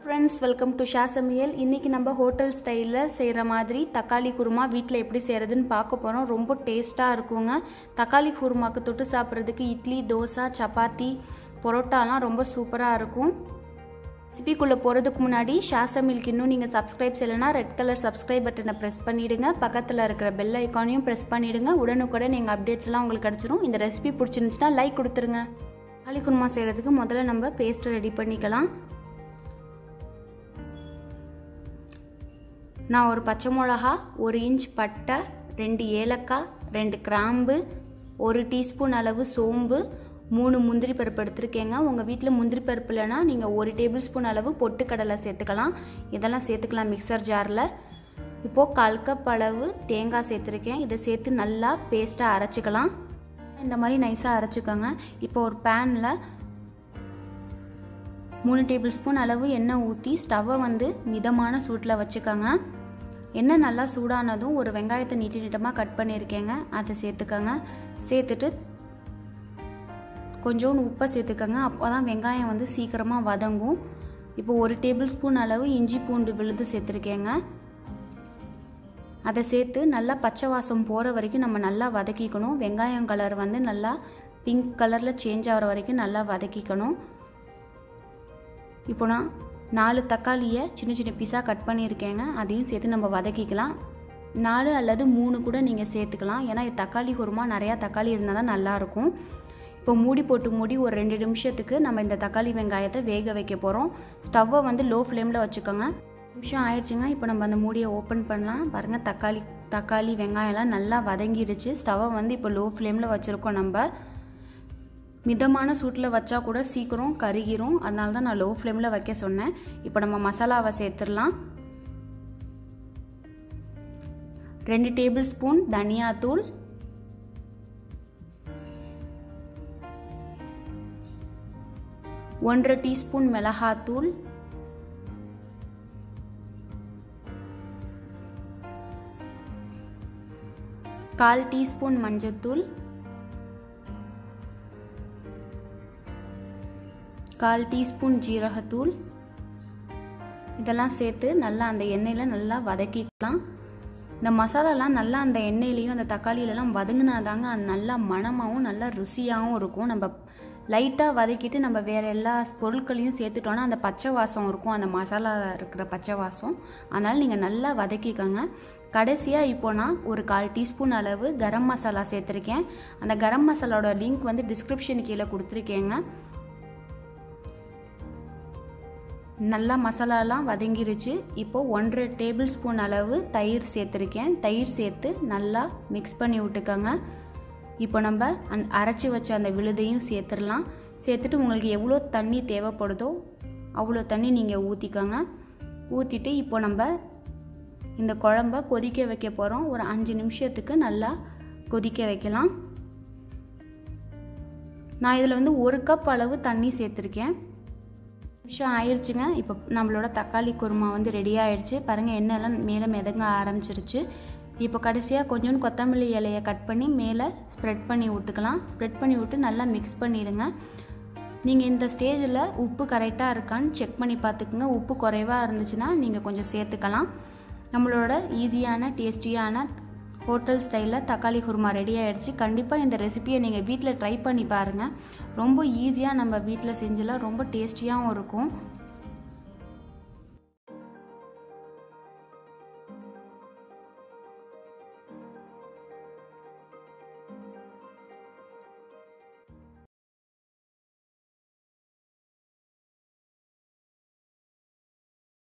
friends, welcome to Sha Samayal. இன்னைக்கு நம்ம hotel ஸ்டைல்ல செய்யற மாதிரி தக்காளி குருமா வீட்ல எப்படி செய்யறதுன்னு பார்க்க போறோம். ரொம்ப டேஸ்டா இருக்குங்க. தக்காளி குருமாக்கு தொட்டு சாப்பிடுறதுக்கு இட்லி, தோசா, சப்பாத்தி, பரோட்டாலாம் ரொம்ப சூப்பரா இருக்கும். ரெசிபிக்குள்ள போறதுக்கு முன்னாடி ஷா சமையலுக்கு இன்னும் நீங்க சப்ஸ்கிரைப் செய்யலனா ரெட் கலர் சப்ஸ்கிரைப் பட்டனை பிரஸ் பண்ணிடுங்க. பக்கத்துல இருக்கிற பெல் ஐகானையும் பிரஸ் பண்ணிடுங்க. உடனுக்குடன் எங்க அப்டேட்ஸ் எல்லாம் உங்களுக்கு கிடைச்சிரும். இந்த ரெசிபி பிடிச்சிருந்துச்சுனா லைக் கொடுத்துருங்க. தக்காளி குருமா செய்யறதுக்கு முதல்ல நம்ம பேஸ்ட் ரெடி பண்ணிக்கலாம். நான் ஒரு பச்சை மிளகா, 1 இன்ச் பட்டை, 2 ஏலக்காய், 2 கிராம்பு, 1 டீஸ்பூன் அளவு சோம்பு, 3 முந்திரி பருப்பு எடுத்துருக்கேங்க. உங்கள் வீட்டில் முந்திரி பருப்பு இல்லைன்னா நீங்கள் 1 டேபிள் ஸ்பூன் அளவு பொட்டுக்கடலை சேர்த்துக்கலாம். இதெல்லாம் சேர்த்துக்கலாம் மிக்சர் ஜாரில். இப்போது 1/4 கப் அளவு தேங்காய் சேர்த்துருக்கேன். இதை சேர்த்து நல்லா பேஸ்ட்டாக அரைச்சிக்கலாம். இந்த மாதிரி நைஸாக அரைச்சிக்கோங்க. இப்போ ஒரு பேனில் 3 டேபிள் ஸ்பூன் அளவு எண்ணெய் ஊற்றி ஸ்டவ்வை மிதமான சூட்டில் வச்சுக்கோங்க. எண்ணெய் நல்லா சூடானதும் ஒரு வெங்காயத்தை நீட்டி நீட்டமாக கட் பண்ணியிருக்கேங்க. அதை சேர்த்துக்கோங்க. சேர்த்துட்டு கொஞ்சோண்டு உப்பை சேர்த்துக்கோங்க. அப்போ தான் வெங்காயம் சீக்கிரமாக வதங்கும். இப்போ 1 டேபிள் ஸ்பூன் அளவு இஞ்சி பூண்டு விழுது சேர்த்துருக்கேங்க. அதை சேர்த்து நல்லா பச்சை வாசம் போகிற வரைக்கும் நம்ம நல்லா வதக்கிக்கணும். வெங்காயம் கலர் நல்லா பிங்க் கலரில் சேஞ்ச் ஆகிற வரைக்கும் நல்லா வதக்கிக்கணும். இப்போ நான் 4 தக்காளியை சின்ன சின்ன பீஸாக கட் பண்ணியிருக்கேங்க. அதையும் சேர்த்து நம்ம வதக்கிக்கலாம். 4 அல்லது 3 கூட நீங்கள் சேர்த்துக்கலாம். ஏன்னா தக்காளி குருமா நிறையா தக்காளி இருந்தால் தான் நல்லாயிருக்கும். இப்போ மூடி போட்டு ஒரு 2 நிமிஷத்துக்கு நம்ம இந்த தக்காளி வெங்காயத்தை வேக வைக்க போகிறோம். ஸ்டவ்வை லோ ஃப்ளேமில் வச்சுக்கோங்க. நிமிஷம் ஆயிடுச்சுங்க. இப்போ நம்ம அந்த மூடியை ஓப்பன் பண்ணலாம். பாருங்கள், தக்காளி வெங்காயம்லாம் நல்லா வதங்கிடுச்சு. ஸ்டவ்வை இப்போ லோ ஃப்ளேமில் வச்சுருக்கோம். நம்ம மிதமான சூட்டில் வச்சா கூட சீக்கிரம் கருகிரும். அதனால தான் நான் லோ ஃப்ளேமில் வைக்க சொன்னேன். இப்போ நம்ம மசாலாவை சேர்த்துடலாம். 2 டேபிள் ஸ்பூன் தனியாத்தூள், 1/2 டீஸ்பூன் மிளகாத்தூள், 1/4 டீஸ்பூன் மஞ்சத்தூள், 1/4 டீஸ்பூன் ஜீரகத்தூள். இதெல்லாம் சேர்த்து நல்லா அந்த எண்ணெயில் நல்லா வதக்கிக்கலாம். இந்த மசாலாலாம் நல்லா அந்த எண்ணெயிலையும் அந்த தக்காளியிலலாம் வதங்கினாதாங்க அது நல்லா மணமாகவும் நல்லா ருசியாகவும் இருக்கும். நம்ம லைட்டாக வதக்கிட்டு நம்ம வேறு எல்லா பொருட்களையும் சேர்த்துட்டோன்னா அந்த பச்சை வாசம் இருக்கும், அந்த மசாலா இருக்கிற பச்சை வாசம். அதனால் நீங்கள் நல்லா வதக்கிக்கோங்க. கடைசியாக இப்போ நான் ஒரு 1/4 டீஸ்பூன் அளவு கரம் மசாலா சேர்த்துருக்கேன். அந்த கரம் மசாலாவோட லிங்க் டிஸ்கிரிப்ஷன் கீழே கொடுத்துருக்கேங்க. நல்லா மசாலாலாம் வதங்கிருச்சு. இப்போது 1/2 டேபிள் ஸ்பூன் அளவு தயிர் சேர்த்துருக்கேன். தயிர் சேர்த்து நல்லா மிக்ஸ் பண்ணி விட்டுக்கோங்க. இப்போ நம்ம அரைச்சி வச்ச அந்த விழுதையும் சேர்த்துடலாம். சேர்த்துட்டு உங்களுக்கு எவ்வளோ தண்ணி தேவைப்படுதோ அவ்வளோ தண்ணி நீங்கள் ஊற்றிக்கோங்க. ஊற்றிட்டு இப்போ நம்ம இந்த குழம்ப கொதிக்க வைக்க போகிறோம். ஒரு 5 நிமிஷத்துக்கு நல்லா கொதிக்க வைக்கலாம். நான் இதில் 1 கப் அளவு தண்ணி சேர்த்துருக்கேன். நிமிஷம் ஆயிடுச்சுங்க. இப்போ நம்மளோட தக்காளி குருமா ரெடி ஆயிடுச்சு. பாருங்கள், எண்ணெயெல்லாம் மேலே மிதங்க ஆரம்பிச்சிருச்சு. இப்போ கடைசியாக கொஞ்சோண்டு கொத்தமல்லி இலையை கட் பண்ணி மேலே ஸ்ப்ரெட் பண்ணி விட்டுக்கலாம். ஸ்ப்ரெட் பண்ணி விட்டு நல்லா மிக்ஸ் பண்ணிடுங்க. நீங்கள் இந்த ஸ்டேஜில் உப்பு கரெக்டாக இருக்கான்னு செக் பண்ணி பார்த்துக்குங்க. உப்பு குறைவாக இருந்துச்சுன்னா நீங்கள் கொஞ்சம் சேர்த்துக்கலாம். நம்மளோட ஈஸியான டேஸ்டியான ஹோட்டல் ஸ்டைலில் தக்காளி குருமா ரெடி ஆகிடுச்சு. கண்டிப்பாக இந்த ரெசிபியை நீங்கள் வீட்டில் ட்ரை பண்ணி பாருங்கள். ரொம்ப ஈஸியாக நம்ம வீட்டில் செஞ்சலாம். ரொம்ப டேஸ்டியாகவும் இருக்கும்.